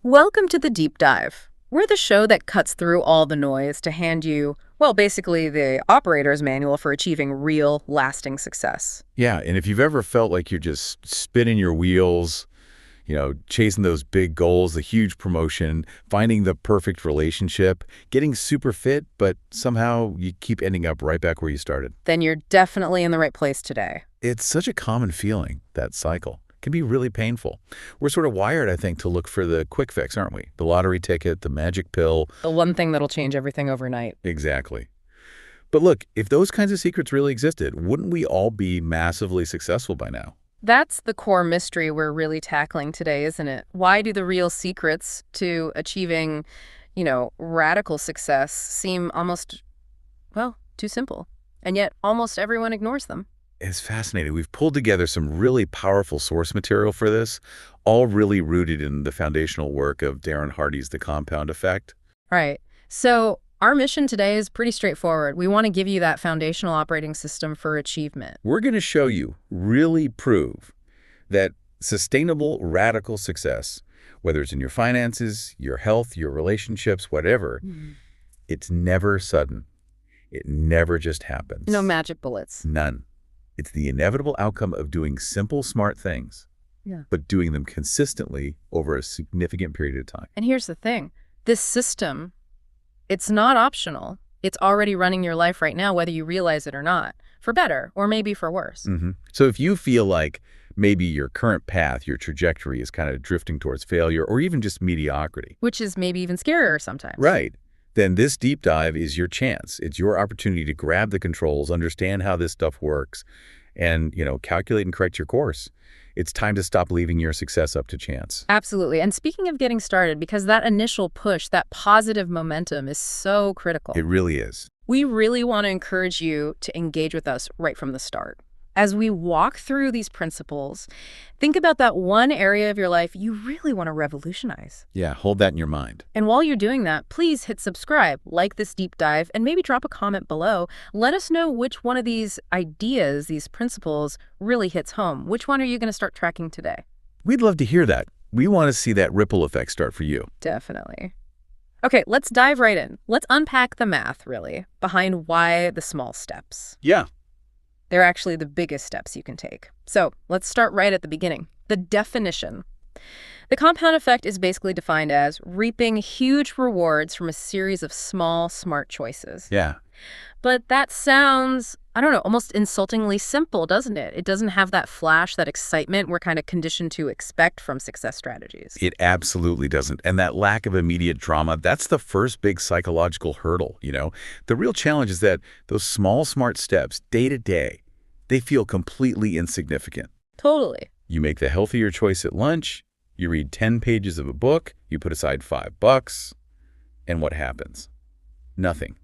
Welcome to the Deep Dive. We're the show that cuts through all the noise to hand you, well, basically the operator's manual for achieving real, lasting success. Yeah, and if you've ever felt like you're just spinning your wheels, chasing those big goals, the huge promotion, finding the perfect relationship, getting super fit, but somehow you keep ending up right back where you started. Then you're definitely in the right place today. It's such a common feeling, that cycle. It can be really painful. We're sort of wired, I think, to look for the quick fix, aren't we? The lottery ticket, the magic pill. The one thing that'll change everything overnight. Exactly. But look, if those kinds of secrets really existed, wouldn't we all be massively successful by now? That's the core mystery we're really tackling today, isn't it? Why do the real secrets to achieving, radical success seem almost, well, too simple? And yet almost everyone ignores them. It's fascinating. We've pulled together some really powerful source material for this, all really rooted in the foundational work of Darren Hardy's The Compound Effect. Right. So our mission today is pretty straightforward. We want to give you that foundational operating system for achievement. We're going to show you, really prove, that sustainable, radical success, whether it's in your finances, your health, your relationships, whatever, it's never sudden. It never just happens. No magic bullets. None. It's the inevitable outcome of doing simple, smart things, but doing them consistently over a significant period of time. And here's the thing. This system, it's not optional. It's already running your life right now, whether you realize it or not, for better or maybe for worse. So if you feel like maybe your current path, your trajectory is kind of drifting towards failure or even just mediocrity. Which is maybe even scarier sometimes. Right. Then this deep dive is your chance. It's your opportunity to grab the controls, understand how this stuff works, and, calculate and correct your course. It's time to stop leaving your success up to chance. Absolutely. And speaking of getting started, because that initial push, that positive momentum is so critical. It really is. We really want to encourage you to engage with us right from the start. As we walk through these principles, think about that one area of your life you really want to revolutionize. Yeah, hold that in your mind. And while you're doing that, please hit subscribe, like this deep dive, and maybe drop a comment below. Let us know which one of these ideas, these principles, really hits home. Which one are you going to start tracking today? We'd love to hear that. We want to see that ripple effect start for you. Definitely. Okay, let's dive right in. Let's unpack the math, really, behind why the small steps. Yeah. They're actually the biggest steps you can take. So let's start right at the beginning. The definition. The compound effect is basically defined as reaping huge rewards from a series of small, smart choices. Yeah. But that sounds, almost insultingly simple, doesn't it? It doesn't have that flash, that excitement we're kind of conditioned to expect from success strategies. It absolutely doesn't. And that lack of immediate drama, that's the first big psychological hurdle, The real challenge is that those small, smart steps, day to day, they feel completely insignificant. Totally. You make the healthier choice at lunch, you read 10 pages of a book, you put aside $5, and what happens? Nothing.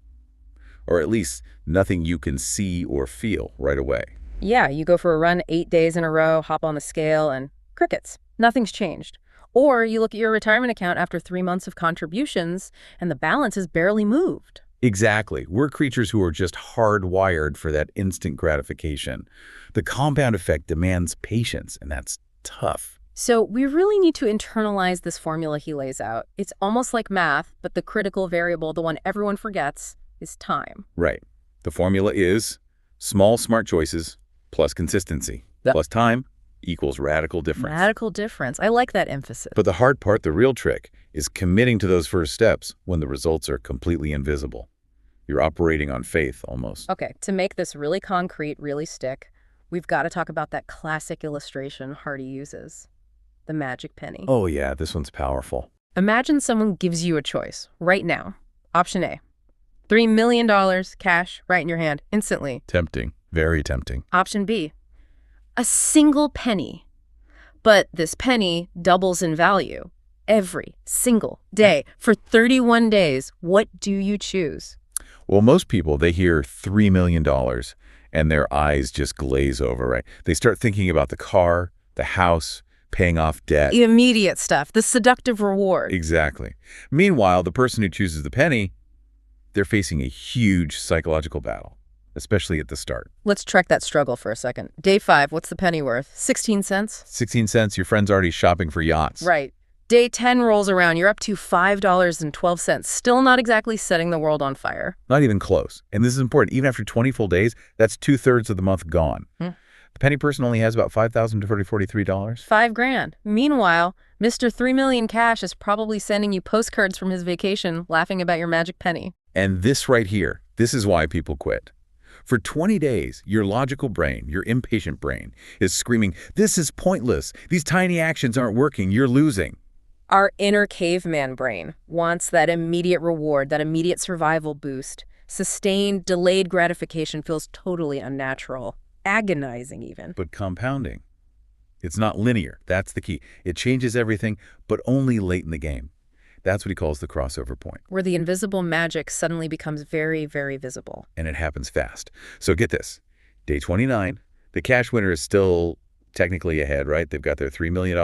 Or at least nothing you can see or feel right away. Yeah, you go for a run 8 days in a row, hop on the scale, and crickets. Nothing's changed. Or you look at your retirement account after 3 months of contributions, and the balance has barely moved. Exactly. We're creatures who are just hardwired for that instant gratification. The compound effect demands patience, and that's tough. So we really need to internalize this formula he lays out. It's almost like math, but the critical variable, the one everyone forgets, is time. Right. The formula is small, smart choices plus consistency plus time equals radical difference. Radical difference. I like that emphasis. But the hard part, the real trick, is committing to those first steps when the results are completely invisible. You're operating on faith, almost. Okay, to make this really concrete, really stick, we've got to talk about that classic illustration Hardy uses, the magic penny. Oh yeah, this one's powerful. Imagine someone gives you a choice right now. Option A, $3 million cash right in your hand instantly. Tempting, very tempting. Option B, a single penny. But this penny doubles in value every single day for 31 days. What do you choose? Well, most people, they hear $3 million and their eyes just glaze over, right? They start thinking about the car, the house, paying off debt. The immediate stuff, the seductive reward. Exactly. Meanwhile, the person who chooses the penny, they're facing a huge psychological battle, especially at the start. Let's track that struggle for a second. Day 5, what's the penny worth? 16 cents? 16 cents, your friend's already shopping for yachts. Right. Day 10 rolls around, you're up to $5.12, still not exactly setting the world on fire. Not even close. And this is important. Even after 20 full days, that's 2/3 of the month gone. The penny person only has about $5,043. $5,000. Meanwhile, Mr. 3 million cash is probably sending you postcards from his vacation, laughing about your magic penny. And this right here, this is why people quit. For 20 days, your logical brain, your impatient brain, is screaming, "This is pointless. These tiny actions aren't working. You're losing." Our inner caveman brain wants that immediate reward, that immediate survival boost. Sustained, delayed gratification feels totally unnatural, agonizing even. But compounding, it's not linear. That's the key. It changes everything, but only late in the game. That's what he calls the crossover point. Where the invisible magic suddenly becomes very, very visible. And it happens fast. So get this. Day 29, the cash winner is still technically ahead, right? They've got their $3 million.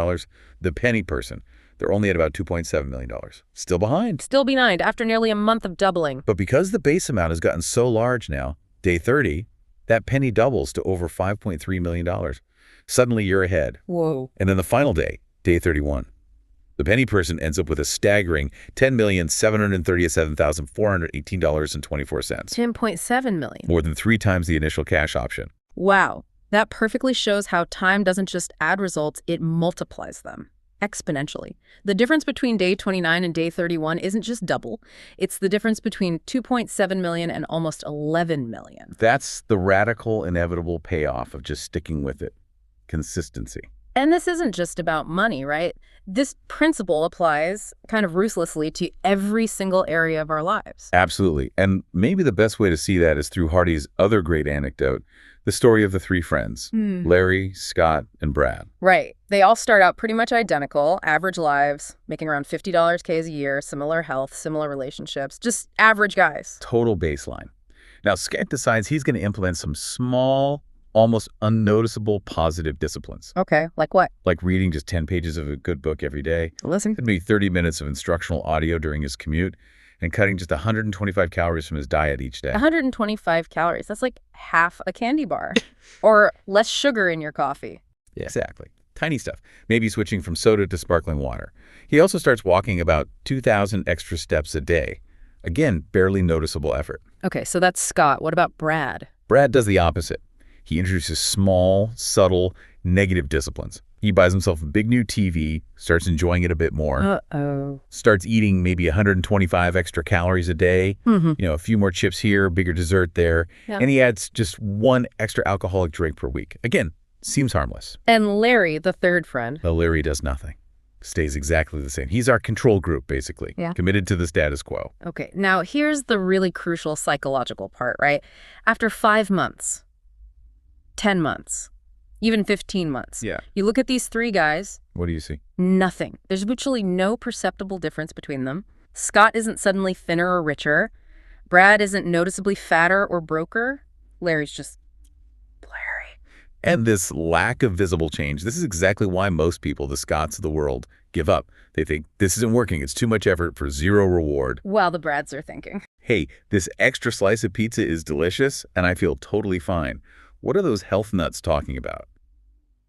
The penny person, they're only at about $2.7 million. Still behind. Still behind after nearly a month of doubling. But because the base amount has gotten so large now, day 30, that penny doubles to over $5.3 million. Suddenly you're ahead. Whoa. And then the final day, day 31, the penny person ends up with a staggering $10,737,418.24. $10.7 million. More than 3 times the initial cash option. Wow. That perfectly shows how time doesn't just add results, it multiplies them exponentially. The difference between day 29 and day 31 isn't just double. It's the difference between 2.7 million and almost 11 million. That's the radical, inevitable payoff of just sticking with it. Consistency. And this isn't just about money, right? This principle applies kind of ruthlessly to every single area of our lives. Absolutely. And maybe the best way to see that is through Hardy's other great anecdote, the story of the 3 friends, Larry, Scott, and Brad. Right. They all start out pretty much identical, average lives, making around $50K a year, similar health, similar relationships, just average guys. Total baseline. Now, Scott decides he's going to implement some small, almost unnoticeable positive disciplines. Okay, like what? Like reading just 10 pages of a good book every day. Listen. Maybe 30 minutes of instructional audio during his commute, and cutting just 125 calories from his diet each day. 125 calories. That's like half a candy bar. Or less sugar in your coffee. Yeah, exactly. Tiny stuff. Maybe switching from soda to sparkling water. He also starts walking about 2,000 extra steps a day. Again, barely noticeable effort. Okay, so that's Scott. What about Brad? Brad does the opposite. He introduces small, subtle, negative disciplines. He buys himself a big new TV, starts enjoying it a bit more. Uh-oh. Starts eating maybe 125 extra calories a day. A few more chips here, bigger dessert there. Yeah. And he adds just 1 extra alcoholic drink per week. Again, seems harmless. And Larry, the third friend. Well, Larry does nothing. Stays exactly the same. He's our control group, basically. Yeah. Committed to the status quo. Okay, now here's the really crucial psychological part, right? After 5 months, 10 months, even 15 months. Yeah. You look at these 3 guys. What do you see? Nothing. There's virtually no perceptible difference between them. Scott isn't suddenly thinner or richer. Brad isn't noticeably fatter or broker. Larry's just Larry. And this lack of visible change, this is exactly why most people, the Scotts of the world, give up. They think, this isn't working. It's too much effort for 0 reward. While the Brads are thinking, Hey, this extra slice of pizza is delicious, and I feel totally fine. What are those health nuts talking about?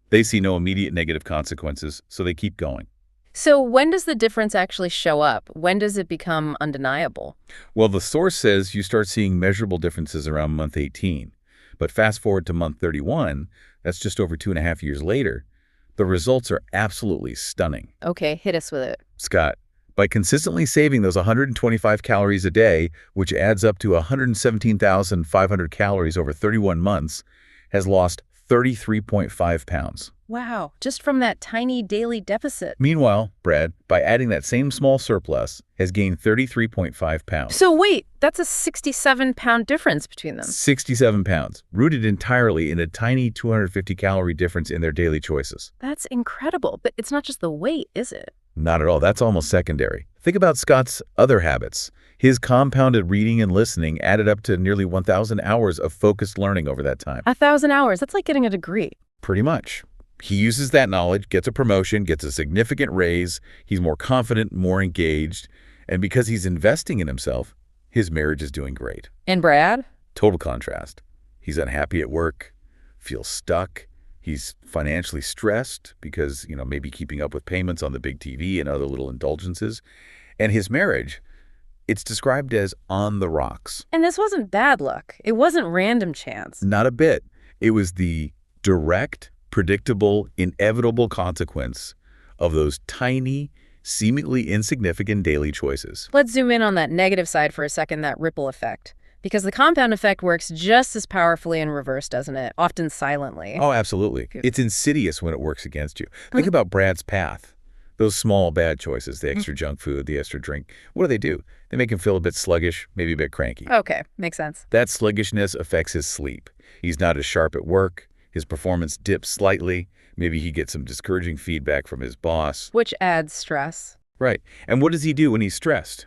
They see no immediate negative consequences, so they keep going. So when does the difference actually show up? When does it become undeniable? Well, the source says you start seeing measurable differences around month 18. But fast forward to month 31, that's just over 2.5 years later, the results are absolutely stunning. Okay, hit us with it. Scott, by consistently saving those 125 calories a day, which adds up to 117,500 calories over 31 months, has lost 33.5 pounds. Wow, just from that tiny daily deficit. Meanwhile, Brad, by adding that same small surplus, has gained 33.5 pounds. So wait, that's a 67-pound difference between them. 67 pounds, rooted entirely in a tiny 250-calorie difference in their daily choices. That's incredible, but it's not just the weight, is it? Not at all. That's almost secondary. Think about Scott's other habits. His compounded reading and listening added up to nearly 1,000 hours of focused learning over that time. 1,000 hours, that's like getting a degree. Pretty much. He uses that knowledge, gets a promotion, gets a significant raise. He's more confident, more engaged. And because he's investing in himself, his marriage is doing great. And Brad? Total contrast. He's unhappy at work, feels stuck, He's financially stressed because, maybe keeping up with payments on the big TV and other little indulgences. And his marriage, it's described as on the rocks. And this wasn't bad luck. It wasn't random chance. Not a bit. It was the direct, predictable, inevitable consequence of those tiny, seemingly insignificant daily choices. Let's zoom in on that negative side for a second, that ripple effect. Because the compound effect works just as powerfully in reverse, doesn't it? Often silently. Oh, absolutely. It's insidious when it works against you. Think about Brad's path. Those small bad choices, the extra junk food, the extra drink, what do? They make him feel a bit sluggish, maybe a bit cranky. Okay, makes sense. That sluggishness affects his sleep. He's not as sharp at work. His performance dips slightly. Maybe he gets some discouraging feedback from his boss. Which adds stress. Right. And what does he do when he's stressed?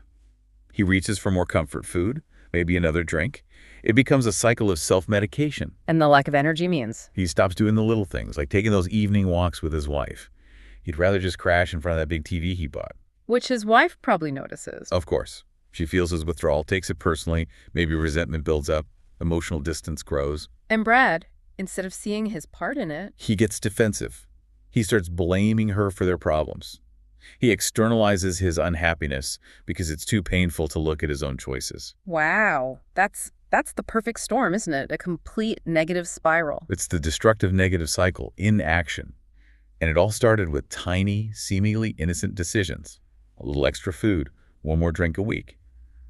He reaches for more comfort food, maybe another drink. It becomes a cycle of self-medication. And the lack of energy means? He stops doing the little things, like taking those evening walks with his wife. He'd rather just crash in front of that big TV he bought. Which his wife probably notices. Of course. She feels his withdrawal, takes it personally, maybe resentment builds up, emotional distance grows. And Brad, instead of seeing his part in it, he gets defensive. He starts blaming her for their problems. He externalizes his unhappiness because it's too painful to look at his own choices. Wow. That's the perfect storm, isn't it? A complete negative spiral. It's the destructive negative cycle in action. And it all started with tiny, seemingly innocent decisions. A little extra food, one more drink a week.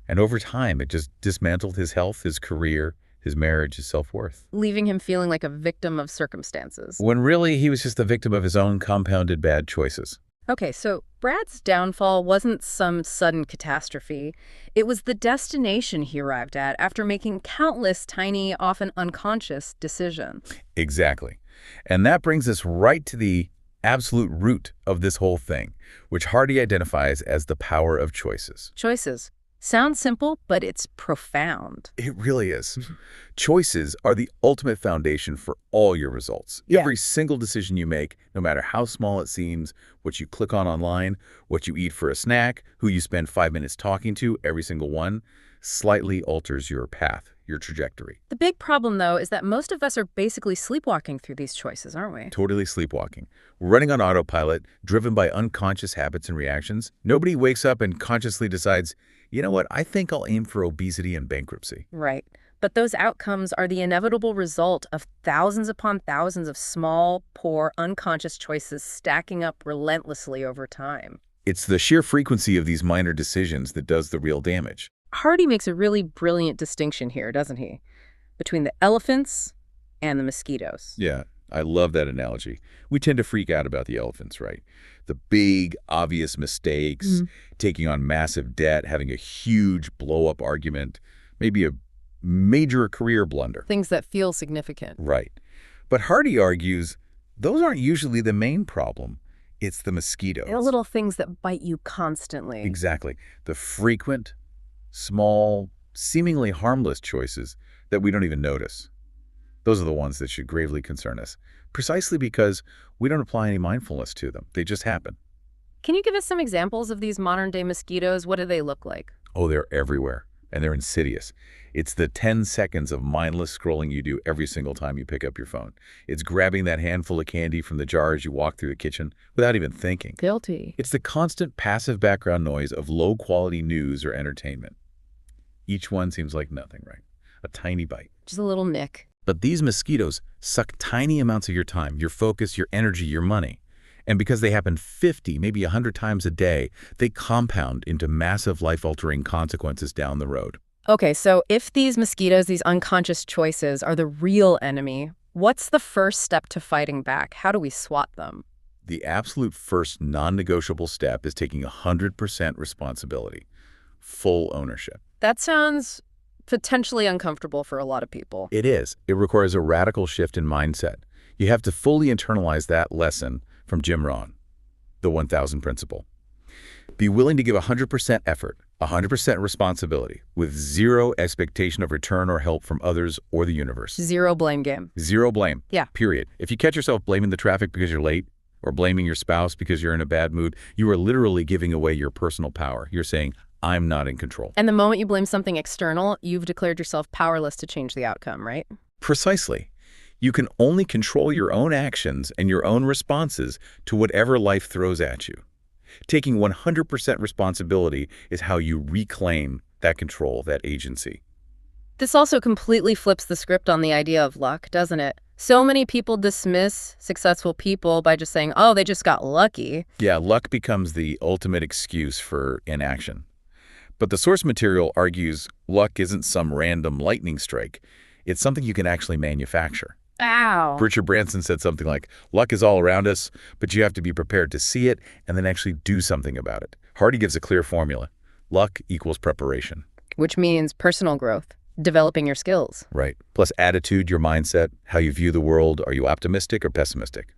And over time, it just dismantled his health, his career, his marriage, his self-worth. Leaving him feeling like a victim of circumstances. When really, he was just the victim of his own compounded bad choices. Okay, so Brad's downfall wasn't some sudden catastrophe. It was the destination he arrived at after making countless tiny, often unconscious decisions. Exactly. And that brings us right to the absolute root of this whole thing, which Hardy identifies as the power of choices. Choices. Sounds simple, but it's profound. It really is. Choices are the ultimate foundation for all your results. Yeah. Every single decision you make, no matter how small it seems, what you click on online, what you eat for a snack, who you spend 5 minutes talking to, every single one, slightly alters your path, your trajectory. The big problem, though, is that most of us are basically sleepwalking through these choices, aren't we? Totally sleepwalking. Running on autopilot, driven by unconscious habits and reactions. Nobody wakes up and consciously decides, you know what, I think I'll aim for obesity and bankruptcy. Right. But those outcomes are the inevitable result of thousands upon thousands of small, poor, unconscious choices stacking up relentlessly over time. It's the sheer frequency of these minor decisions that does the real damage. Hardy makes a really brilliant distinction here, doesn't he? Between the elephants and the mosquitoes. Yeah, I love that analogy. We tend to freak out about the elephants, right? The big, obvious mistakes, taking on massive debt, having a huge blow-up argument, maybe a major career blunder. Things that feel significant. Right. But Hardy argues those aren't usually the main problem. It's the mosquitoes. The little things that bite you constantly. Exactly. The frequent, small, seemingly harmless choices that we don't even notice. Those are the ones that should gravely concern us, precisely because we don't apply any mindfulness to them. They just happen. Can you give us some examples of these modern-day mosquitoes? What do they look like? Oh, they're everywhere, and they're insidious. It's the 10 seconds of mindless scrolling you do every single time you pick up your phone. It's grabbing that handful of candy from the jar as you walk through the kitchen without even thinking. Guilty. It's the constant passive background noise of low-quality news or entertainment. Each one seems like nothing, right? A tiny bite. Just a little nick. But these mosquitoes suck tiny amounts of your time, your focus, your energy, your money. And because they happen 50, maybe 100 times a day, they compound into massive life-altering consequences down the road. Okay, so if these mosquitoes, these unconscious choices, are the real enemy, what's the first step to fighting back? How do we swat them? The absolute first non-negotiable step is taking 100% responsibility, full ownership. That sounds potentially uncomfortable for a lot of people. It is. It requires a radical shift in mindset. You have to fully internalize that lesson from Jim Rohn, the 1000 principle. Be willing to give 100% effort, 100% responsibility, with zero expectation of return or help from others or the universe. Zero blame game. Zero blame. Yeah. Period. If you catch yourself blaming the traffic because you're late, or blaming your spouse because you're in a bad mood, you are literally giving away your personal power. You're saying, I'm not in control. And the moment you blame something external, you've declared yourself powerless to change the outcome, right? Precisely. You can only control your own actions and your own responses to whatever life throws at you. Taking 100% responsibility is how you reclaim that control, that agency. This also completely flips the script on the idea of luck, doesn't it? So many people dismiss successful people by just saying, oh, they just got lucky. Yeah, luck becomes the ultimate excuse for inaction. But the source material argues luck isn't some random lightning strike. It's something you can actually manufacture. Ow. Richard Branson said something like, luck is all around us, but you have to be prepared to see it and then actually do something about it. Hardy gives a clear formula. Luck equals preparation. Which means personal growth, developing your skills. Right. Plus attitude, your mindset, how you view the world. Are you optimistic or pessimistic?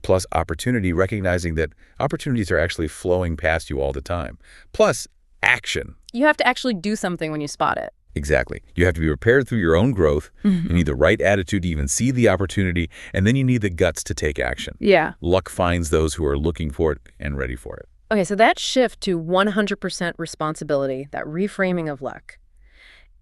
Plus opportunity, recognizing that opportunities are actually flowing past you all the time. Plus action. You have to actually do something when you spot it. Exactly. You have to be prepared through your own growth. You need the right attitude to even see the opportunity, and then you need the guts to take action. Yeah. Luck finds those who are looking for it and ready for it. Okay, so that shift to 100% responsibility, that reframing of luck,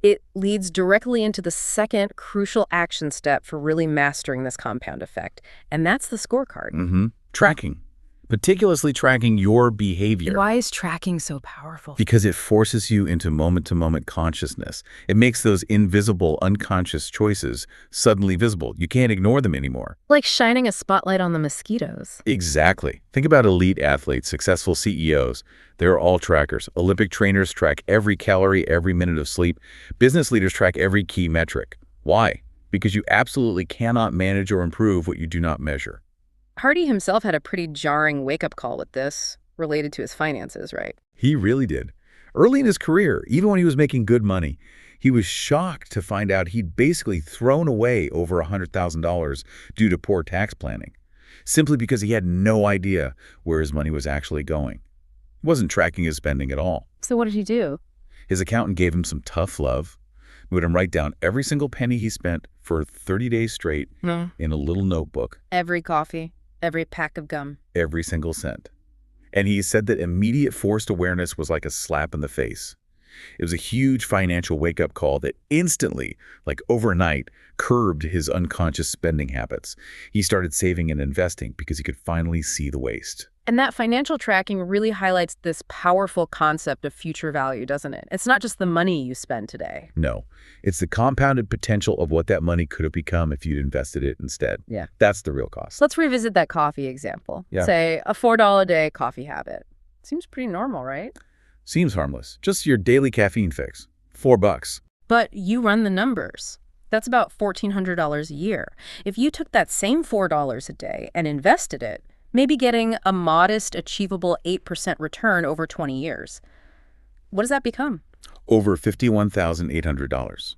it leads directly into the second crucial action step for really mastering this compound effect, and that's the scorecard. Tracking. Meticulously tracking your behavior. Why is tracking so powerful? Because it forces you into moment-to-moment consciousness. It makes those invisible, unconscious choices suddenly visible. You can't ignore them anymore. Like shining a spotlight on the mosquitoes. Exactly. Think about elite athletes, successful CEOs. They're all trackers. Olympic trainers track every calorie, every minute of sleep. Business leaders track every key metric. Why? Because you absolutely cannot manage or improve what you do not measure. Hardy himself had a pretty jarring wake-up call with this, related to his finances, right? He really did. Early in his career, even when he was making good money, he was shocked to find out he'd basically thrown away over $100,000 due to poor tax planning, simply because he had no idea where his money was actually going. He wasn't tracking his spending at all. So what did he do? His accountant gave him some tough love, made him write down every single penny he spent for 30 days straight in a little notebook. Every coffee, every pack of gum. Every single cent. And he said that immediate forced awareness was like a slap in the face. It was a huge financial wake-up call that instantly, like overnight, curbed his unconscious spending habits. He started saving and investing because he could finally see the waste. And that financial tracking really highlights this powerful concept of future value, doesn't it? It's not just the money you spend today. No, it's the compounded potential of what that money could have become if you'd invested it instead. Yeah. That's the real cost. Let's revisit that coffee example. Yeah. Say a $4 a day coffee habit. Seems pretty normal, right? Seems harmless. Just your daily caffeine fix. $4. But you run the numbers. That's about $1,400 a year. If you took that same $4 a day and invested it, maybe getting a modest, achievable 8% return over 20 years. What does that become? Over $51,800.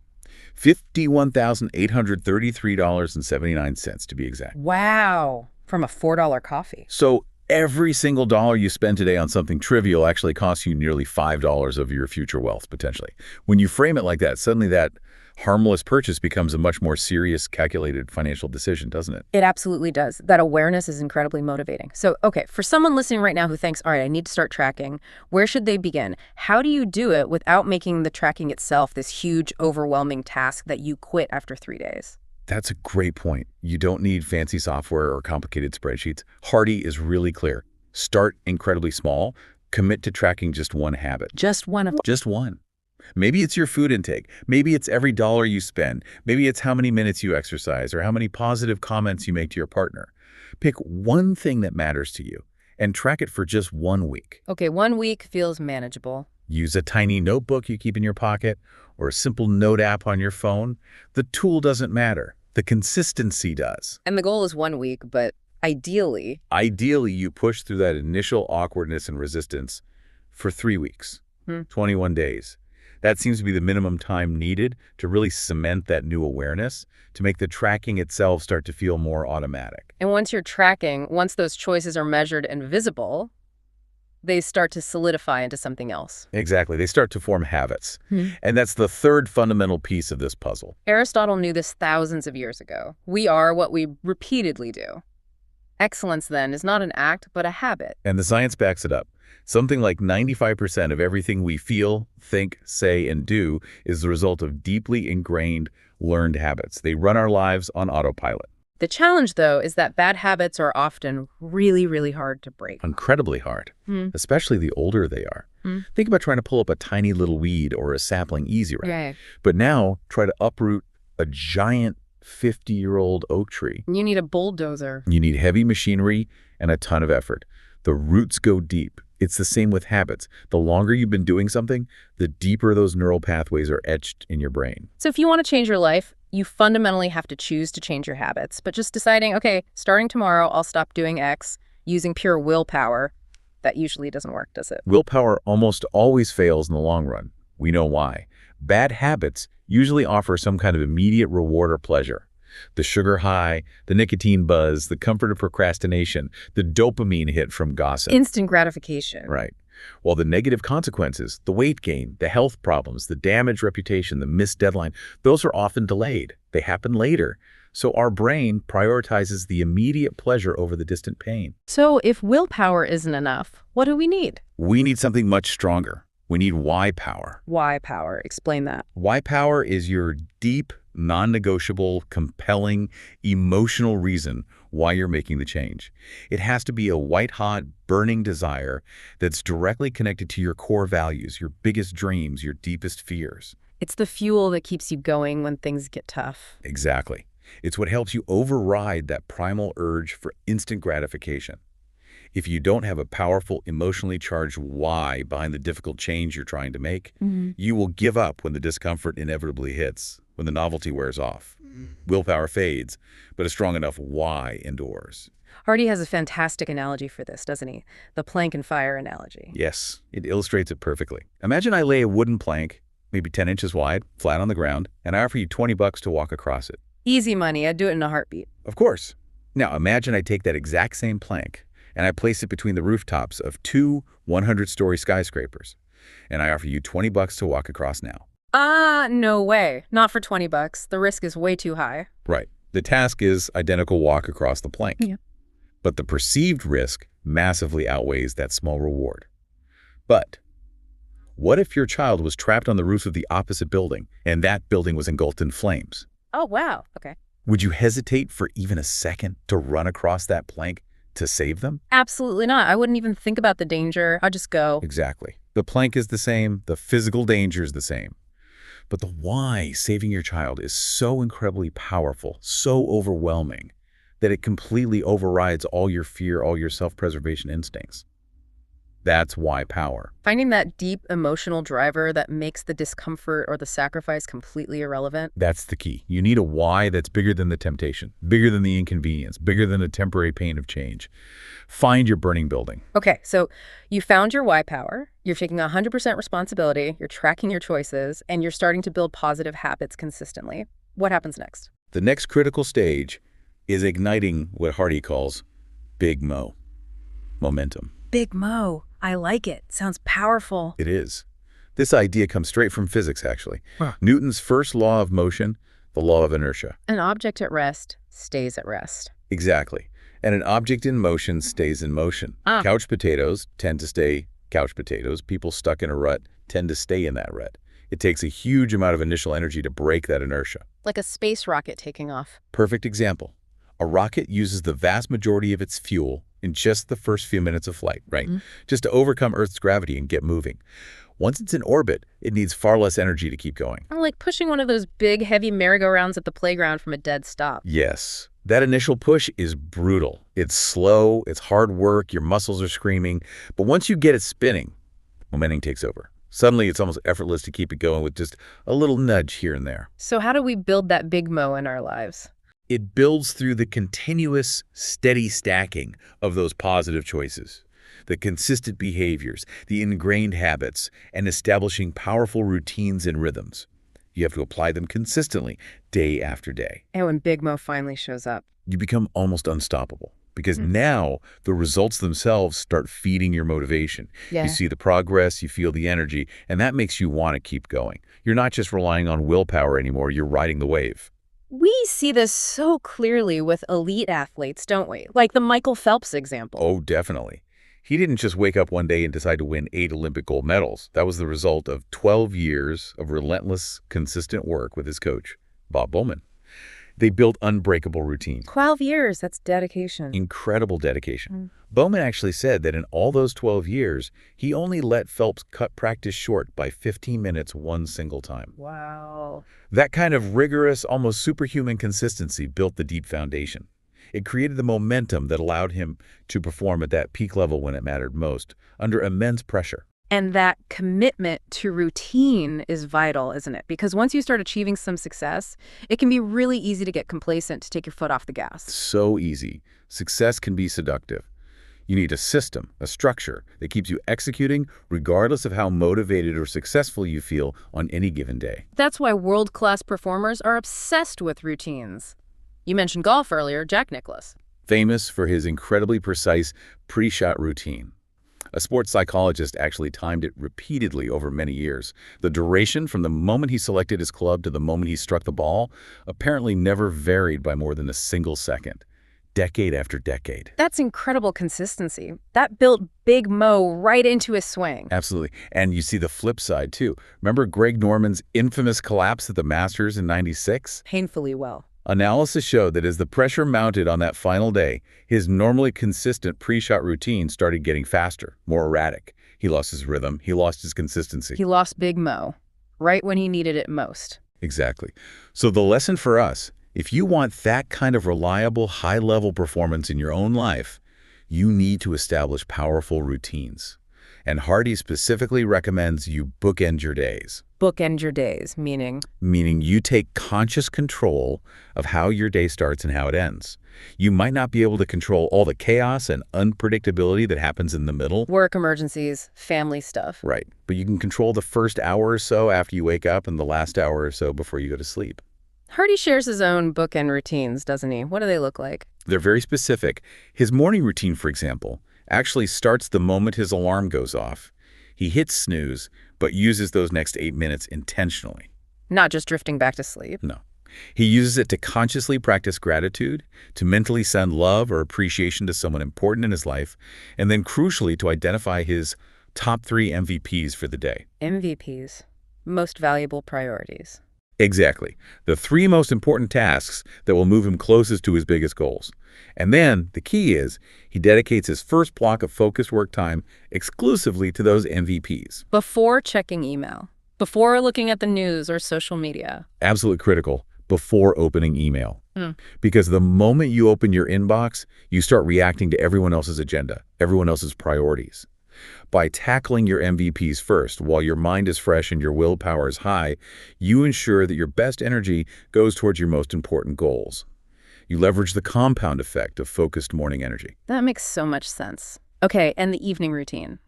$51,833.79 to be exact. Wow. From a $4 coffee. So every single dollar you spend today on something trivial actually costs you nearly $5 of your future wealth, potentially. When you frame it like that, suddenly that harmless purchase becomes a much more serious, calculated financial decision, doesn't it? It absolutely does. That awareness is incredibly motivating. So, okay, for someone listening right now who thinks, all right, I need to start tracking, where should they begin? How do you do it without making the tracking itself this huge, overwhelming task that you quit after 3 days? That's a great point. You don't need fancy software or complicated spreadsheets. Hardy is really clear. Start incredibly small. Commit to tracking just one habit. Just one. Just one. Maybe it's your food intake. Maybe it's every dollar you spend. Maybe it's how many minutes you exercise or how many positive comments you make to your partner. Pick one thing that matters to you and track it for just 1 week. Okay, 1 week feels manageable. Use a tiny notebook you keep in your pocket or a simple note app on your phone. The tool doesn't matter. The consistency does. And the goal is 1 week, but ideally, you push through that initial awkwardness and resistance for 3 weeks, 21 days. That seems to be the minimum time needed to really cement that new awareness, to make the tracking itself start to feel more automatic. And once you're tracking, once those choices are measured and visible, they start to solidify into something else. Exactly. They start to form habits. And that's the third fundamental piece of this puzzle. Aristotle knew this thousands of years ago. We are what we repeatedly do. Excellence, then, is not an act, but a habit. And the science backs it up. Something like 95% of everything we feel, think, say, and do is the result of deeply ingrained, learned habits. They run our lives on autopilot. The challenge, though, is that bad habits are often really, really hard to break. Incredibly hard, Hmm. especially the older they are. Think about trying to pull up a tiny little weed or a sapling easy, right? Right. But now try to uproot a giant 50-year-old oak tree. You need a bulldozer. You need heavy machinery and a ton of effort. The roots go deep. It's the same with habits. The longer you've been doing something, the deeper those neural pathways are etched in your brain. So if you want to change your life, you fundamentally have to choose to change your habits. But just deciding, okay, starting tomorrow, I'll stop doing X, using pure willpower, that usually doesn't work, does it? Willpower almost always fails in the long run. We know why. Bad habits usually offer some kind of immediate reward or pleasure. The sugar high, the nicotine buzz, the comfort of procrastination, the dopamine hit from gossip. Instant gratification. Right. While the negative consequences, the weight gain, the health problems, the damaged reputation, the missed deadline, those are often delayed. They happen later. So our brain prioritizes the immediate pleasure over the distant pain. So if willpower isn't enough, what do we need? We need something much stronger. We need why power. Why power? Explain that. Why power is your deep, non-negotiable, compelling, emotional reason why you're making the change. It has to be a white-hot, burning desire that's directly connected to your core values, your biggest dreams, your deepest fears. It's the fuel that keeps you going when things get tough. Exactly. It's what helps you override that primal urge for instant gratification. If you don't have a powerful, emotionally charged why behind the difficult change you're trying to make, you will give up when the discomfort inevitably hits, when the novelty wears off. Willpower fades, but a strong enough why endures. Hardy has a fantastic analogy for this, doesn't he? The plank and fire analogy. Yes, it illustrates it perfectly. Imagine I lay a wooden plank, maybe 10 inches wide, flat on the ground, and I offer you $20 to walk across it. Easy money. I'd do it in a heartbeat. Of course. Now imagine I take that exact same plank and I place it between the rooftops of two 100-story skyscrapers, and I offer you $20 to walk across now. No way. Not for $20. The risk is way too high. Right. The task is identical walk across the plank. Yeah. But the perceived risk massively outweighs that small reward. But what if your child was trapped on the roof of the opposite building and that building was engulfed in flames? Oh, wow. Okay. Would you hesitate for even a second to run across that plank to save them? Absolutely not. I wouldn't even think about the danger. I'd just go. Exactly. The plank is the same. The physical danger is the same. But the why saving your child is so incredibly powerful, so overwhelming, that it completely overrides all your fear, all your self-preservation instincts. That's why power. Finding that deep emotional driver that makes the discomfort or the sacrifice completely irrelevant. That's the key. You need a why that's bigger than the temptation, bigger than the inconvenience, bigger than the temporary pain of change. Find your burning building. Okay, so you found your why power, you're taking 100% responsibility, you're tracking your choices, and you're starting to build positive habits consistently. What happens next? The next critical stage is igniting what Hardy calls Big Mo, momentum. Big Mo. I like it. Sounds powerful. It is. This idea comes straight from physics, actually. Huh. Newton's first law of motion, the law of inertia. An object at rest stays at rest. Exactly. And an object in motion stays in motion. Couch potatoes tend to stay couch potatoes. People stuck in a rut tend to stay in that rut. It takes a huge amount of initial energy to break that inertia. Like a space rocket taking off. Perfect example. A rocket uses the vast majority of its fuel in just the first few minutes of flight, right? Just to overcome Earth's gravity and get moving. Once it's in orbit, it needs far less energy to keep going. Like pushing one of those big, heavy merry-go-rounds at the playground from a dead stop. Yes. That initial push is brutal. It's slow, it's hard work, your muscles are screaming. But once you get it spinning, momentum takes over. Suddenly, it's almost effortless to keep it going with just a little nudge here and there. So how do we build that big mo in our lives? It builds through the continuous, steady stacking of those positive choices, the consistent behaviors, the ingrained habits, and establishing powerful routines and rhythms. You have to apply them consistently, day after day. And when Big Mo finally shows up, you become almost unstoppable because now the results themselves start feeding your motivation. Yeah. You see the progress, you feel the energy, and that makes you want to keep going. You're not just relying on willpower anymore, you're riding the wave. We see this so clearly with elite athletes, don't we? Like the Michael Phelps example. Oh, definitely. He didn't just wake up one day and decide to win 8 Olympic gold medals. That was the result of 12 years of relentless, consistent work with his coach, Bob Bowman. They built unbreakable routines. 12 years, that's dedication. Incredible dedication. Bowman actually said that in all those 12 years, he only let Phelps cut practice short by 15 minutes one single time. Wow. That kind of rigorous, almost superhuman consistency built the deep foundation. It created the momentum that allowed him to perform at that peak level when it mattered most, under immense pressure. And that commitment to routine is vital, isn't it? Because once you start achieving some success, it can be really easy to get complacent, to take your foot off the gas. So easy. Success can be seductive. You need a system, a structure that keeps you executing regardless of how motivated or successful you feel on any given day. That's why world-class performers are obsessed with routines. You mentioned golf earlier, Jack Nicklaus. Famous for his incredibly precise pre-shot routine. A sports psychologist actually timed it repeatedly over many years. The duration from the moment he selected his club to the moment he struck the ball apparently never varied by more than a single second, decade after decade. That's incredible consistency. That built Big Mo right into his swing. Absolutely. And you see the flip side, too. Remember Greg Norman's infamous collapse at the Masters in '96? Painfully well. Analysis showed that as the pressure mounted on that final day, his normally consistent pre-shot routine started getting faster, more erratic. He lost his rhythm. He lost his consistency. He lost Big Mo right when he needed it most. Exactly. So the lesson for us, if you want that kind of reliable, high-level performance in your own life, you need to establish powerful routines. And Hardy specifically recommends you bookend your days. Bookend your days, meaning? Meaning you take conscious control of how your day starts and how it ends. You might not be able to control all the chaos and unpredictability that happens in the middle. Work emergencies, family stuff. Right. But you can control the first hour or so after you wake up and the last hour or so before you go to sleep. Hardy shares his own bookend routines, doesn't he? What do they look like? They're very specific. His morning routine, for example, actually starts the moment his alarm goes off. He hits snooze, but uses those next 8 minutes intentionally. Not just drifting back to sleep. No. He uses it to consciously practice gratitude, to mentally send love or appreciation to someone important in his life, and then crucially to identify his top 3 MVPs for the day. MVPs. Most valuable priorities. Exactly. The 3 most important tasks that will move him closest to his biggest goals. And then, the key is, he dedicates his first block of focused work time exclusively to those MVPs. Before checking email. Before looking at the news or social media. Absolutely critical. Before opening email. Because the moment you open your inbox, you start reacting to everyone else's agenda, everyone else's priorities. By tackling your MVPs first, while your mind is fresh and your willpower is high, you ensure that your best energy goes towards your most important goals. You leverage the compound effect of focused morning energy. That makes so much sense. Okay, and the evening routine.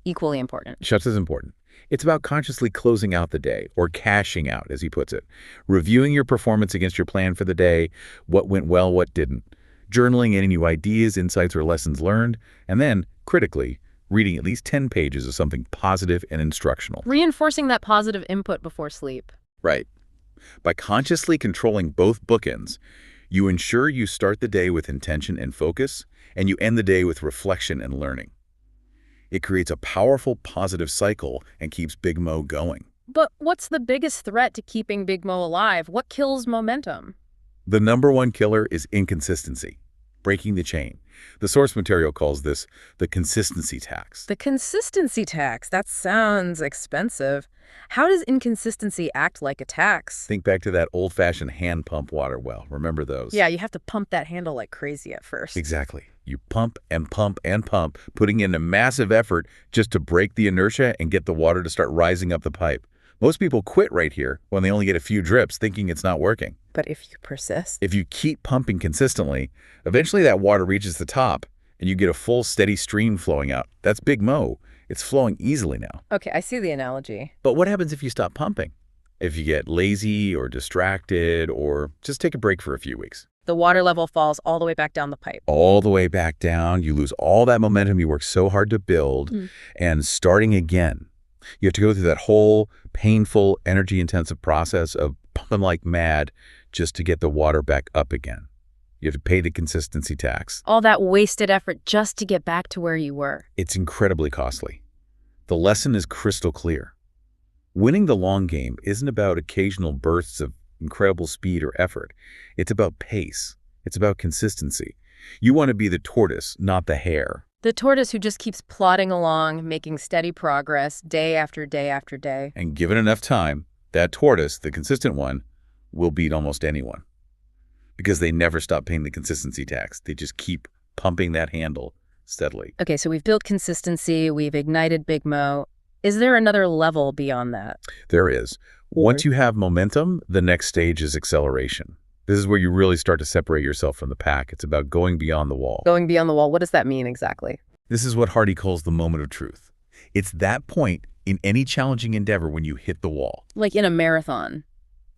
Equally important. Just as important. It's about consciously closing out the day, or cashing out, as he puts it. Reviewing your performance against your plan for the day, what went well, what didn't. Journaling any new ideas, insights, or lessons learned. And then, critically, reading at least 10 pages of something positive and instructional. Reinforcing that positive input before sleep. Right. By consciously controlling both bookends, you ensure you start the day with intention and focus, and you end the day with reflection and learning. It creates a powerful positive cycle and keeps Big Mo going. But what's the biggest threat to keeping Big Mo alive? What kills momentum? The #1 killer is inconsistency, breaking the chain. The source material calls this the consistency tax. The consistency tax. That sounds expensive. How does inconsistency act like a tax? Think back to that old-fashioned hand pump water well. Remember those? Yeah, you have to pump that handle like crazy at first. Exactly. You pump and pump and pump, putting in a massive effort just to break the inertia and get the water to start rising up the pipe. Most people quit right here when they only get a few drips, thinking it's not working. But if you persist? If you keep pumping consistently, eventually that water reaches the top and you get a full, steady stream flowing out. That's Big Mo. It's flowing easily now. Okay, I see the analogy. But what happens if you stop pumping? If you get lazy or distracted or just take a break for a few weeks? The water level falls all the way back down the pipe. All the way back down. You lose all that momentum you worked so hard to build. And starting again, you have to go through that whole painful, energy-intensive process of pumping like mad just to get the water back up again. You have to pay the consistency tax. All that wasted effort just to get back to where you were. It's incredibly costly. The lesson is crystal clear. Winning the long game isn't about occasional bursts of incredible speed or effort. It's about pace. It's about consistency. You want to be the tortoise, not the hare. The tortoise who just keeps plodding along, making steady progress day after day after day. And given enough time, that tortoise, the consistent one, will beat almost anyone. Because they never stop paying the consistency tax. They just keep pumping that handle steadily. Okay, so we've built consistency, we've ignited Big Mo. Is there another level beyond that? There is. Once you have momentum, the next stage is acceleration. This is where you really start to separate yourself from the pack. It's about going beyond the wall. Going beyond the wall, what does that mean exactly? This is what Hardy calls the moment of truth. It's that point in any challenging endeavor when you hit the wall. Like in a marathon,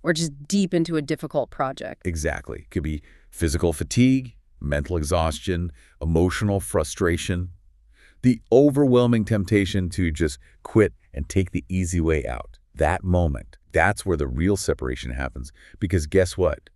or just deep into a difficult project. Exactly. It could be physical fatigue, mental exhaustion, emotional frustration, the overwhelming temptation to just quit and take the easy way out. That moment, that's where the real separation happens. Because guess what?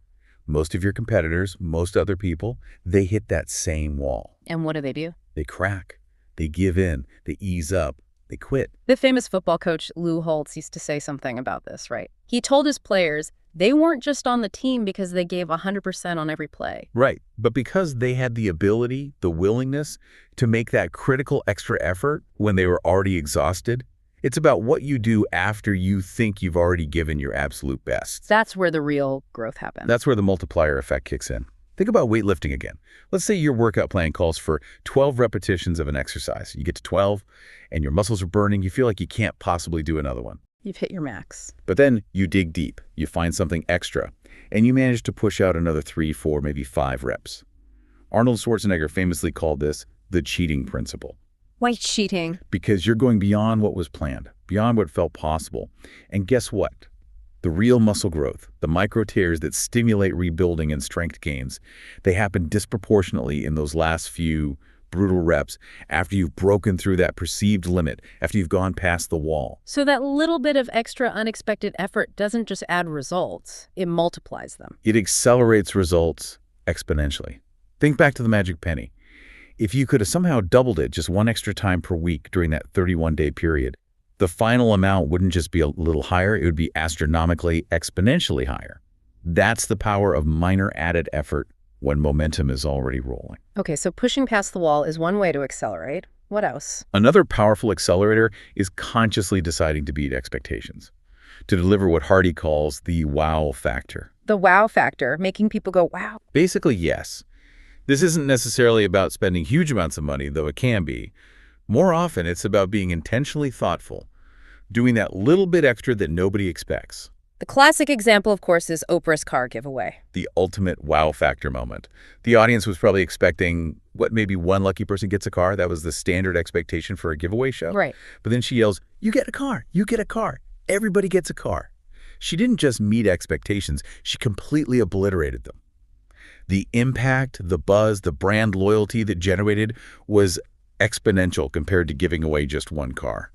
Most of your competitors, most other people, they hit that same wall. And what do? They crack. They give in. They ease up. They quit. The famous football coach Lou Holtz used to say something about this, right? He told his players they weren't just on the team because they gave 100% on every play. Right. But because they had the ability, the willingness to make that critical extra effort when they were already exhausted, it's about what you do after you think you've already given your absolute best. That's where the real growth happens. That's where the multiplier effect kicks in. Think about weightlifting again. Let's say your workout plan calls for 12 repetitions of an exercise. You get to 12 and your muscles are burning. You feel like you can't possibly do another one. You've hit your max. But then you dig deep. You find something extra and you manage to push out another 3, 4, maybe 5 reps. Arnold Schwarzenegger famously called this the cheating principle. Why cheating? Because you're going beyond what was planned, beyond what felt possible. And guess what? The real muscle growth, the micro tears that stimulate rebuilding and strength gains, they happen disproportionately in those last few brutal reps after you've broken through that perceived limit, after you've gone past the wall. So that little bit of extra unexpected effort doesn't just add results, it multiplies them. It accelerates results exponentially. Think back to the magic penny. If you could have somehow doubled it just one extra time per week during that 31-day period, the final amount wouldn't just be a little higher, it would be astronomically, exponentially higher. That's the power of minor added effort when momentum is already rolling. Okay, so pushing past the wall is one way to accelerate. What else? Another powerful accelerator is consciously deciding to beat expectations, to deliver what Hardy calls the wow factor. The wow factor, making people go, wow. Basically, yes. This isn't necessarily about spending huge amounts of money, though it can be. More often, it's about being intentionally thoughtful, doing that little bit extra that nobody expects. The classic example, of course, is Oprah's car giveaway. The ultimate wow factor moment. The audience was probably expecting, maybe one lucky person gets a car. That was the standard expectation for a giveaway show. Right. But then she yells, "You get a car, you get a car. Everybody gets a car." She didn't just meet expectations, she completely obliterated them. The impact, the buzz, the brand loyalty that generated was exponential compared to giving away just one car.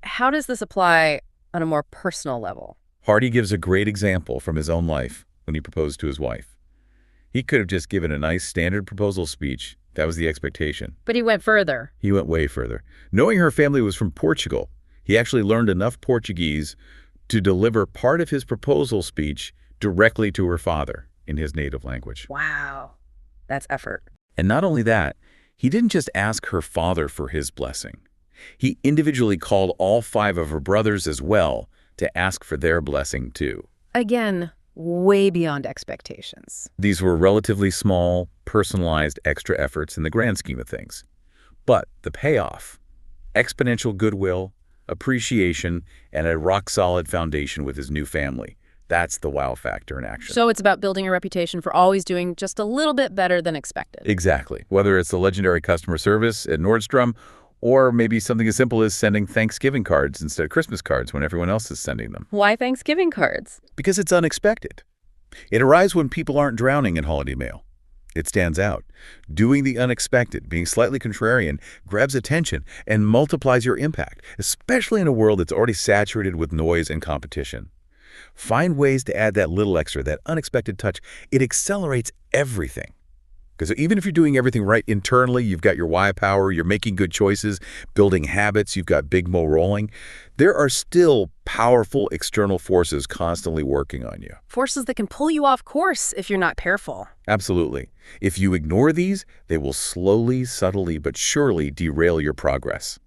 How does this apply on a more personal level? Hardy gives a great example from his own life when he proposed to his wife. He could have just given a nice standard proposal speech. That was the expectation. But he went further. He went way further. Knowing her family was from Portugal, he actually learned enough Portuguese to deliver part of his proposal speech directly to her father in his native language. Wow, that's effort. And not only that, he didn't just ask her father for his blessing. He individually called all 5 of her brothers as well to ask for their blessing too. Again, way beyond expectations. These were relatively small, personalized extra efforts in the grand scheme of things. But the payoff, exponential goodwill, appreciation, and a rock-solid foundation with his new family. That's the wow factor in action. So it's about building a reputation for always doing just a little bit better than expected. Exactly. Whether it's the legendary customer service at Nordstrom, or maybe something as simple as sending Thanksgiving cards instead of Christmas cards when everyone else is sending them. Why Thanksgiving cards? Because it's unexpected. It arrives when people aren't drowning in holiday mail. It stands out. Doing the unexpected, being slightly contrarian, grabs attention and multiplies your impact, especially in a world that's already saturated with noise and competition. Find ways to add that little extra, that unexpected touch. It accelerates everything. Because even if you're doing everything right internally, you've got your why power, you're making good choices, building habits, you've got big mo rolling, there are still powerful external forces constantly working on you. Forces that can pull you off course if you're not careful. Absolutely. If you ignore these, they will slowly, subtly, but surely derail your progress.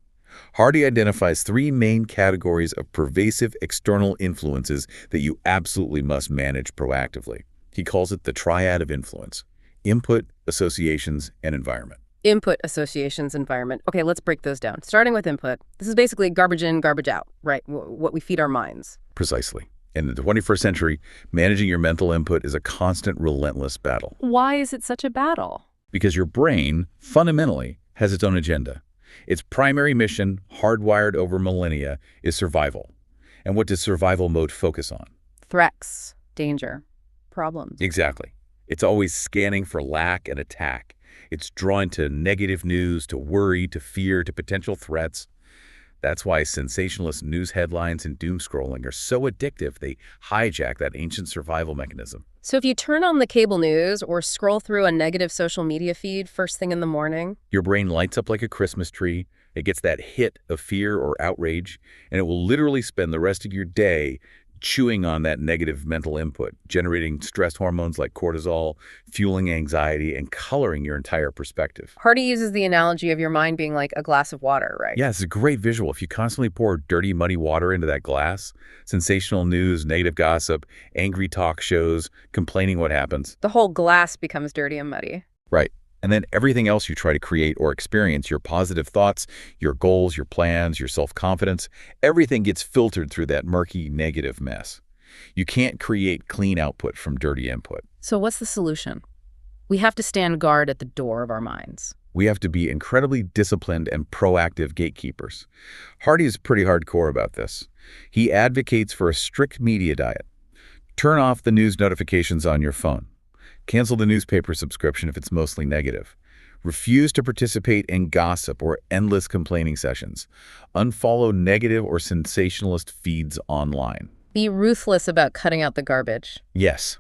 Hardy identifies three main categories of pervasive external influences that you absolutely must manage proactively. He calls it the triad of influence: input, associations, and environment. Input, associations, environment. Okay, let's break those down. Starting with input. This is basically garbage in, garbage out, right? What we feed our minds. Precisely. In the 21st century, managing your mental input is a constant, relentless battle. Why is it such a battle? Because your brain, fundamentally, has its own agenda. Its primary mission, hardwired over millennia, is survival. And what does survival mode focus on? Threats, danger, problems. Exactly. It's always scanning for lack and attack. It's drawn to negative news, to worry, to fear, to potential threats. That's why sensationalist news headlines and doom scrolling are so addictive. They hijack that ancient survival mechanism. So if you turn on the cable news or scroll through a negative social media feed first thing in the morning, Your brain lights up like a Christmas tree. It gets that hit of fear or outrage, and it will literally spend the rest of your day chewing on that negative mental input, generating stress hormones like cortisol, fueling anxiety, and coloring your entire perspective. Hardy uses the analogy of your mind being like a glass of water, right? Yeah, it's a great visual. If you constantly pour dirty, muddy water into that glass, sensational news, negative gossip, angry talk shows, complaining what happens. The whole glass becomes dirty and muddy. Right. And then everything else you try to create or experience, your positive thoughts, your goals, your plans, your self-confidence, everything gets filtered through that murky, negative mess. You can't create clean output from dirty input. So what's the solution? We have to stand guard at the door of our minds. We have to be incredibly disciplined and proactive gatekeepers. Hardy is pretty hardcore about this. He advocates for a strict media diet. Turn off the news notifications on your phone. Cancel the newspaper subscription if it's mostly negative. Refuse to participate in gossip or endless complaining sessions. Unfollow negative or sensationalist feeds online. Be ruthless about cutting out the garbage. Yes.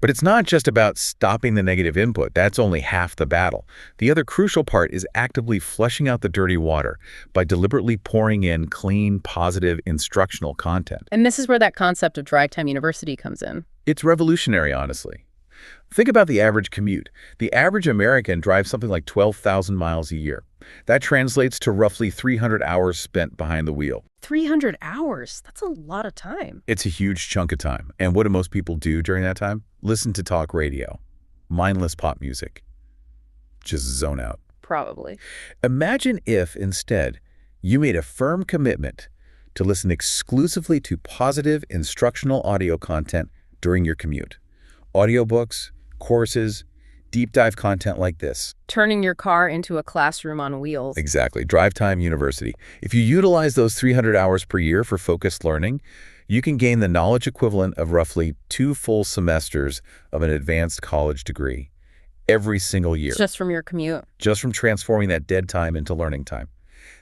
But it's not just about stopping the negative input. That's only half the battle. The other crucial part is actively flushing out the dirty water by deliberately pouring in clean, positive, instructional content. And this is where that concept of drive time university comes in. It's revolutionary, honestly. Think about the average commute. The average American drives something like 12,000 miles a year. That translates to roughly 300 hours spent behind the wheel. 300 hours? That's a lot of time. It's a huge chunk of time. And what do most people do during that time? Listen to talk radio, mindless pop music. Just zone out. Probably. Imagine if, instead, you made a firm commitment to listen exclusively to positive, instructional audio content during your commute. Audiobooks, courses, deep dive content like this. Turning your car into a classroom on wheels. Exactly. Drive Time University. If you utilize those 300 hours per year for focused learning, you can gain the knowledge equivalent of roughly 2 full semesters of an advanced college degree every single year. Just from your commute. Just from transforming that dead time into learning time.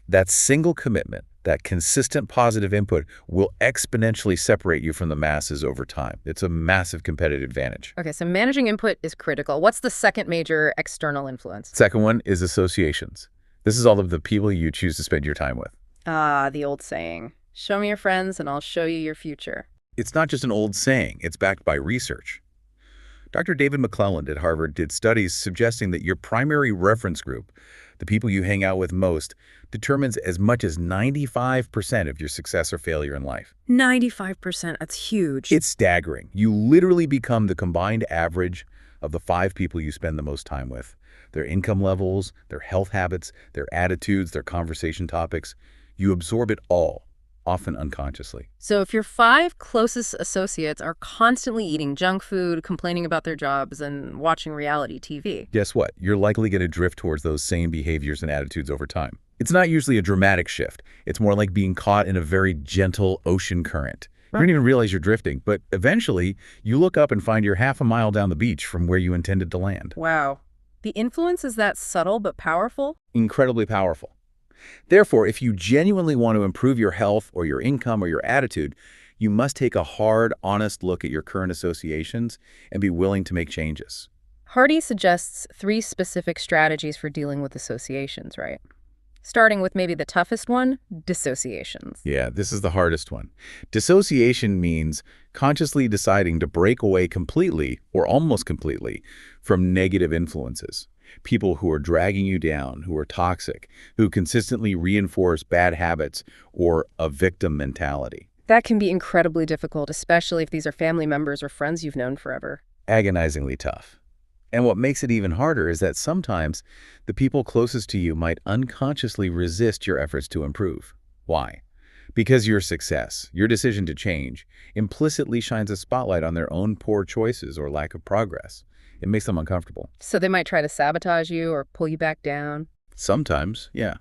That single commitment, that consistent positive input, will exponentially separate you from the masses over time. It's a massive competitive advantage. Okay, so managing input is critical. What's the second major external influence? Second one is associations. This is all of the people you choose to spend your time with. Ah, the old saying. Show me your friends and I'll show you your future. It's not just an old saying. It's backed by research. Dr. David McClelland at Harvard did studies suggesting that your primary reference group, the people you hang out with most, determines as much as 95% of your success or failure in life. 95%, that's huge. It's staggering. You literally become the combined average of the 5 people you spend the most time with. Their income levels, their health habits, their attitudes, their conversation topics. You absorb it all, often unconsciously. So if your 5 closest associates are constantly eating junk food, complaining about their jobs, and watching reality TV. Guess what? You're likely going to drift towards those same behaviors and attitudes over time. It's not usually a dramatic shift. It's more like being caught in a very gentle ocean current. You don't even realize you're drifting, but eventually you look up and find you're half a mile down the beach from where you intended to land. Wow. The influence is that subtle but powerful? Incredibly powerful. Therefore, if you genuinely want to improve your health or your income or your attitude, You must take a hard, honest look at your current associations and be willing to make changes. Hardy suggests 3 specific strategies for dealing with associations, right? Starting with maybe the toughest one, dissociations. Yeah, this is the hardest one. Dissociation means consciously deciding to break away completely, or almost completely, from negative influences. People who are dragging you down, who are toxic, who consistently reinforce bad habits or a victim mentality. That can be incredibly difficult, especially if these are family members or friends you've known forever. Agonizingly tough. And what makes it even harder is that sometimes the people closest to you might unconsciously resist your efforts to improve. Why? Because your success, your decision to change, implicitly shines a spotlight on their own poor choices or lack of progress. It makes them uncomfortable. So they might try to sabotage you or pull you back down. Sometimes, yeah.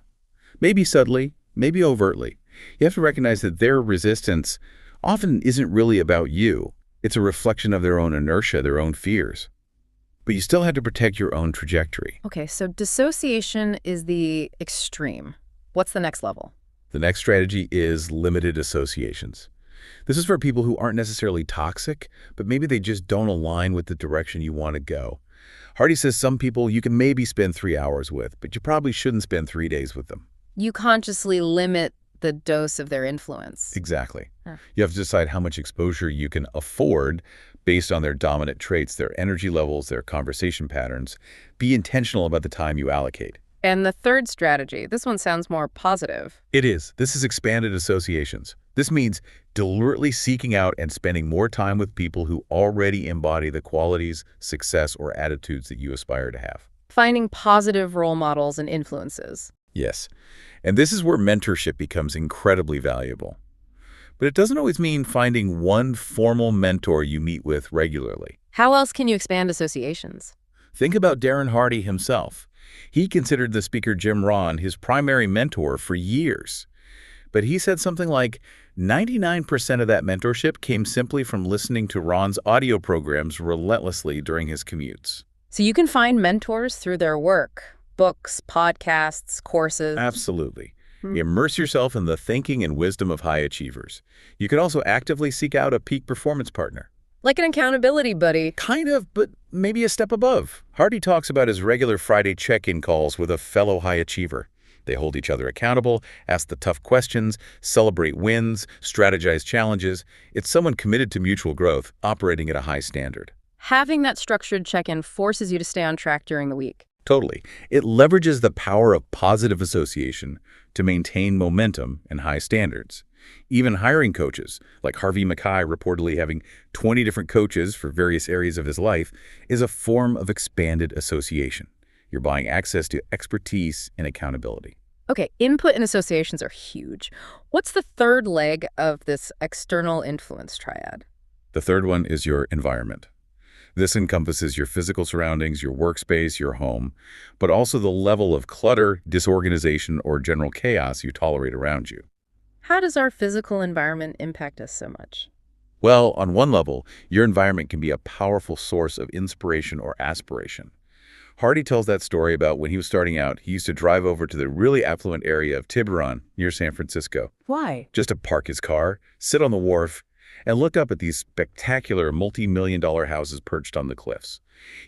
Maybe subtly, maybe overtly. You have to recognize that their resistance often isn't really about you. It's a reflection of their own inertia, their own fears. But you still have to protect your own trajectory. Okay, so dissociation is the extreme. What's the next level? The next strategy is limited associations. This is for people who aren't necessarily toxic, but maybe they just don't align with the direction you want to go. Hardy says some people you can maybe spend 3 hours with, but you probably shouldn't spend 3 days with them. You consciously limit the dose of their influence. Exactly. Huh. You have to decide how much exposure you can afford based on their dominant traits, their energy levels, their conversation patterns. Be intentional about the time you allocate. And the third strategy, this one sounds more positive. It is. This is expanded associations. This means deliberately seeking out and spending more time with people who already embody the qualities, success, or attitudes that you aspire to have. Finding positive role models and influences. Yes. And this is where mentorship becomes incredibly valuable. But it doesn't always mean finding one formal mentor you meet with regularly. How else can you expand associations? Think about Darren Hardy himself. He considered the speaker Jim Rohn his primary mentor for years. But he said something like 99% of that mentorship came simply from listening to Ron's audio programs relentlessly during his commutes. So you can find mentors through their work, books, podcasts, courses. Absolutely. Immerse yourself in the thinking and wisdom of high achievers. You can also actively seek out a peak performance partner. Like an accountability buddy. Kind of, but maybe a step above. Hardy talks about his regular Friday check-in calls with a fellow high achiever. They hold each other accountable, ask the tough questions, celebrate wins, strategize challenges. It's someone committed to mutual growth, operating at a high standard. Having that structured check-in forces you to stay on track during the week. Totally. It leverages the power of positive association to maintain momentum and high standards. Even hiring coaches, like Harvey Mackay reportedly having 20 different coaches for various areas of his life, is a form of expanded association. You're buying access to expertise and accountability. Okay, input and associations are huge. What's the third leg of this external influence triad? The third one is your environment. This encompasses your physical surroundings, your workspace, your home, but also the level of clutter, disorganization, or general chaos you tolerate around you. How does our physical environment impact us so much? Well, on one level, your environment can be a powerful source of inspiration or aspiration. Hardy tells that story about when he was starting out, he used to drive over to the really affluent area of Tiburon near San Francisco, Why? just to park his car, sit on the wharf, and look up at these spectacular multi-million-dollar houses perched on the cliffs.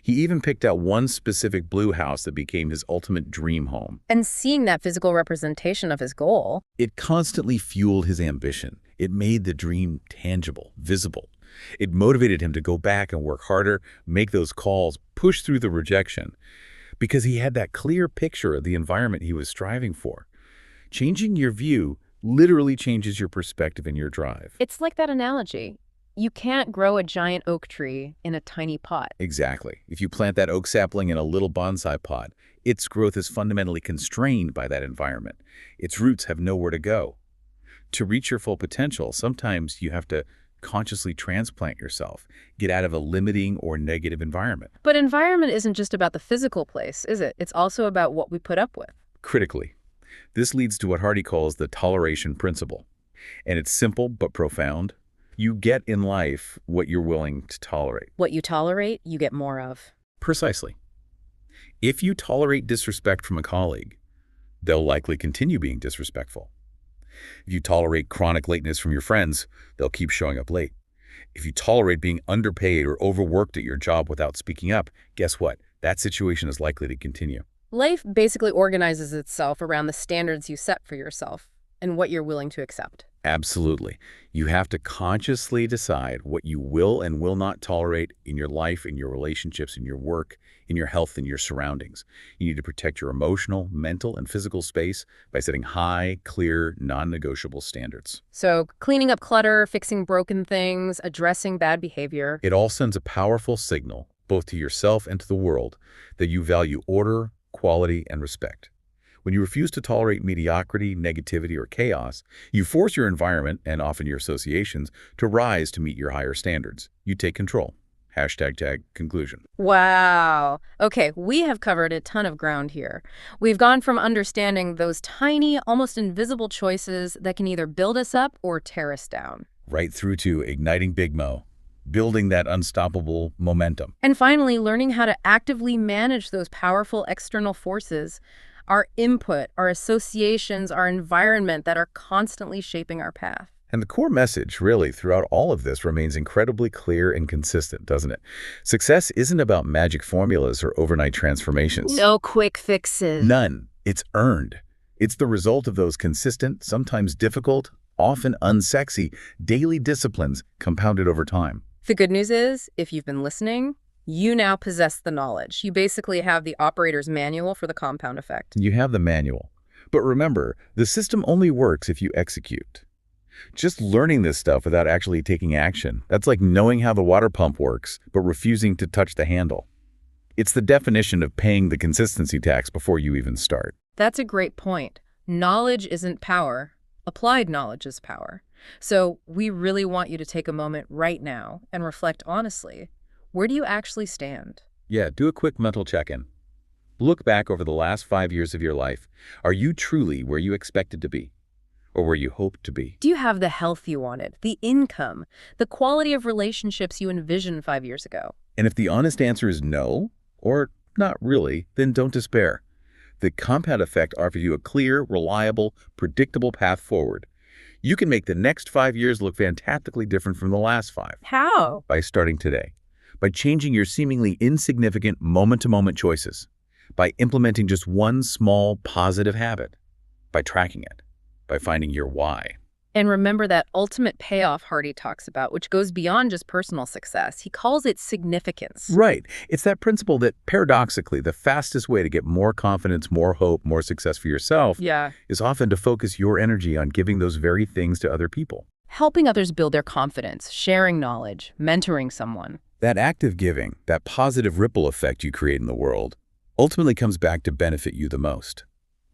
He even picked out one specific blue house that became his ultimate dream home. And seeing that physical representation of his goal. It constantly fueled his ambition. It made the dream tangible, visible. It motivated him to go back and work harder, make those calls, push through the rejection, because he had that clear picture of the environment he was striving for. Changing your view literally changes your perspective and your drive. It's like that analogy. You can't grow a giant oak tree in a tiny pot. Exactly. If you plant that oak sapling in a little bonsai pot, its growth is fundamentally constrained by that environment. Its roots have nowhere to go. To reach your full potential, sometimes you have to consciously transplant yourself, get out of a limiting or negative environment. But environment isn't just about the physical place, is it? It's also about what we put up with. Critically, this leads to what Hardy calls the toleration principle. And it's simple but profound. You get in life what you're willing to tolerate. What you tolerate, you get more of. Precisely. If you tolerate disrespect from a colleague, they'll likely continue being disrespectful. If you tolerate chronic lateness from your friends, they'll keep showing up late. If you tolerate being underpaid or overworked at your job without speaking up, guess what? That situation is likely to continue. Life basically organizes itself around the standards you set for yourself and what you're willing to accept. Absolutely. You have to consciously decide what you will and will not tolerate in your life, in your relationships, in your work, in your health, in your surroundings. You need to protect your emotional, mental, and physical space by setting high, clear, non-negotiable standards. So cleaning up clutter, fixing broken things, addressing bad behavior. It all sends a powerful signal, both to yourself and to the world, that you value order, quality, and respect. When you refuse to tolerate mediocrity, negativity, or chaos, you force your environment, and often your associations, to rise to meet your higher standards. You take control. #conclusion. Wow. Okay, we have covered a ton of ground here. We've gone from understanding those tiny, almost invisible choices that can either build us up or tear us down. Right through to igniting Big Mo, building that unstoppable momentum. And finally, learning how to actively manage those powerful external forces, our input, our associations, our environment that are constantly shaping our path. And the core message, really, throughout all of this remains incredibly clear and consistent, doesn't it? Success isn't about magic formulas or overnight transformations. No quick fixes. None. It's earned. It's the result of those consistent, sometimes difficult, often unsexy, daily disciplines compounded over time. The good news is, if you've been listening, you now possess the knowledge. You basically have the operator's manual for the compound effect. You have the manual. But remember, the system only works if you execute. Just learning this stuff without actually taking action, that's like knowing how the water pump works, but refusing to touch the handle. It's the definition of paying the consistency tax before you even start. That's a great point. Knowledge isn't power. Applied knowledge is power. So we really want you to take a moment right now and reflect honestly. Where do you actually stand? Yeah, do a quick mental check-in. Look back over the last 5 years of your life. Are you truly where you expected to be? Or where you hoped to be? Do you have the health you wanted, the income, the quality of relationships you envisioned 5 years ago? And if the honest answer is no, or not really, then don't despair. The compound effect offers you a clear, reliable, predictable path forward. You can make the next 5 years look fantastically different from the last 5. How? By starting today. By changing your seemingly insignificant moment-to-moment choices. By implementing just one small positive habit. By tracking it. By finding your why. And remember that ultimate payoff Hardy talks about, which goes beyond just personal success. He calls it significance. Right. It's that principle that, paradoxically, the fastest way to get more confidence, more hope, more success for yourself is often to focus your energy on giving those very things to other people. Helping others build their confidence, sharing knowledge, mentoring someone. That active giving, that positive ripple effect you create in the world, ultimately comes back to benefit you the most.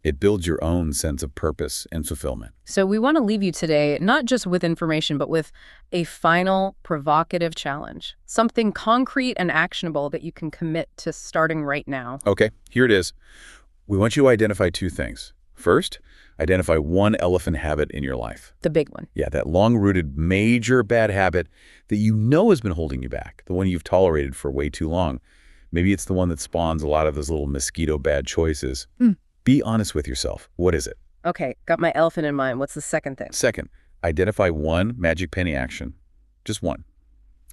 It builds your own sense of purpose and fulfillment. So we want to leave you today, not just with information, but with a final provocative challenge. Something concrete and actionable that you can commit to starting right now. Okay, here it is. We want you to identify 2 things. First, identify one elephant habit in your life. The big one. Yeah, that long-rooted major bad habit that you know has been holding you back, the one you've tolerated for way too long. Maybe it's the one that spawns a lot of those little mosquito bad choices. Be honest with yourself. What is it? Okay, got my elephant in mind. What's the second thing? Second, identify one magic penny action. Just one.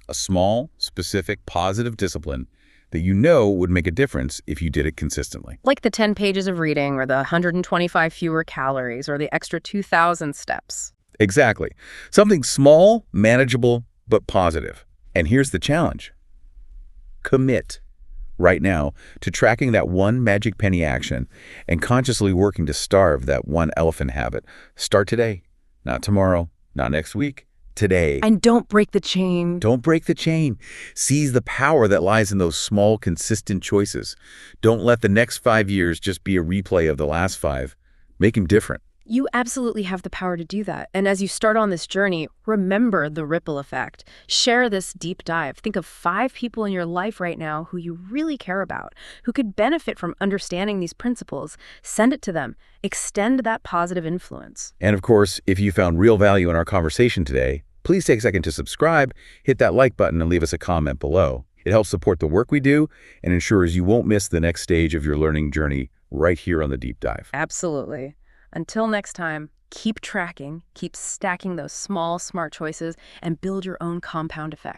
A small, specific, positive discipline that you know would make a difference if you did it consistently. Like the 10 pages of reading or the 125 fewer calories or the extra 2,000 steps. Exactly. Something small, manageable, but positive. And here's the challenge. Commit right now to tracking that one magic penny action and consciously working to starve that one elephant habit. Start today, not tomorrow, not next week, today. And don't break the chain. Don't break the chain. Seize the power that lies in those small, consistent choices. Don't let the next 5 years just be a replay of the last 5. Make them different. You absolutely have the power to do that. And as you start on this journey, remember the ripple effect. Share this deep dive. Think of 5 people in your life right now who you really care about, who could benefit from understanding these principles. Send it to them. Extend that positive influence. And of course, if you found real value in our conversation today, please take a second to subscribe, hit that like button, and leave us a comment below. It helps support the work we do and ensures you won't miss the next stage of your learning journey right here on the Deep Dive. Absolutely. Until next time, keep tracking, keep stacking those small, smart choices, and build your own compound effect.